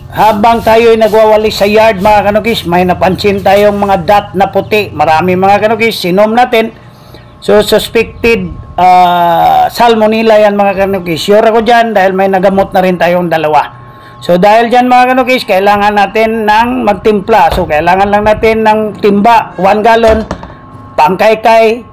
Habang tayo'y nagwawalis sa yard mga kanukis, may napansin tayong mga dot na puti. Marami mga kanukis, sinom natin. So suspected salmonella yan mga kanukis. Sure ako dyan dahil may nagamot na rin tayong dalawa. So dahil dyan mga kanukis, kailangan natin ng magtimpla. So kailangan lang natin ng timba, 1 gallon, pangkaykay,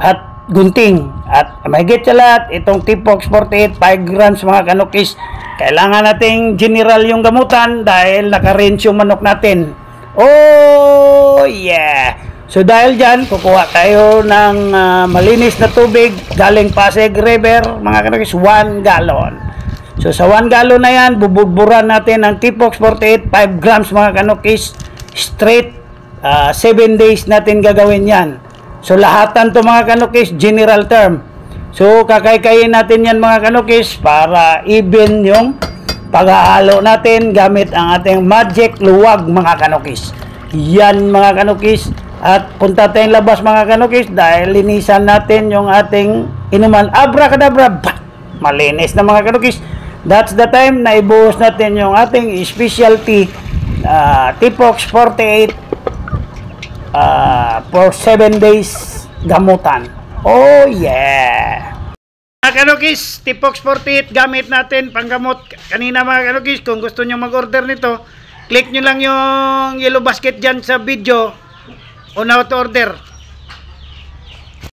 at gunting. At mahigit sa lahat, itong Tipox 48, 5 grams mga kanukis. Kailangan nating general yung gamutan dahil naka-range yung manok natin. Oh yeah! So dahil dyan, kukuha tayo ng malinis na tubig galing Pasig River, mga kanukis, 1 gallon. So sa 1 gallon na yan, bubudburan natin ang Tipox 48, 5 grams mga kanukis, straight 7 days natin gagawin yan. So lahatan to mga kanukis, general term. So kakaykayin natin yan mga kanukis para even yung paghahalo natin gamit ang ating magic luwag mga kanukis. Yan mga kanukis. At punta tayong labas mga kanukis dahil linisan natin yung ating inuman. Abracadabra, malinis na mga kanukis. That's the time na ibuhos natin yung ating specialty Tipox 48 for 7 days gamutan. Oh yeah! Mga kanukis, Tipox 48 gamit natin panggamot kanina mga kanukis. Kung gusto nyo mag-order nito, click nyo lang yung yellow basket dyan sa video on how to order.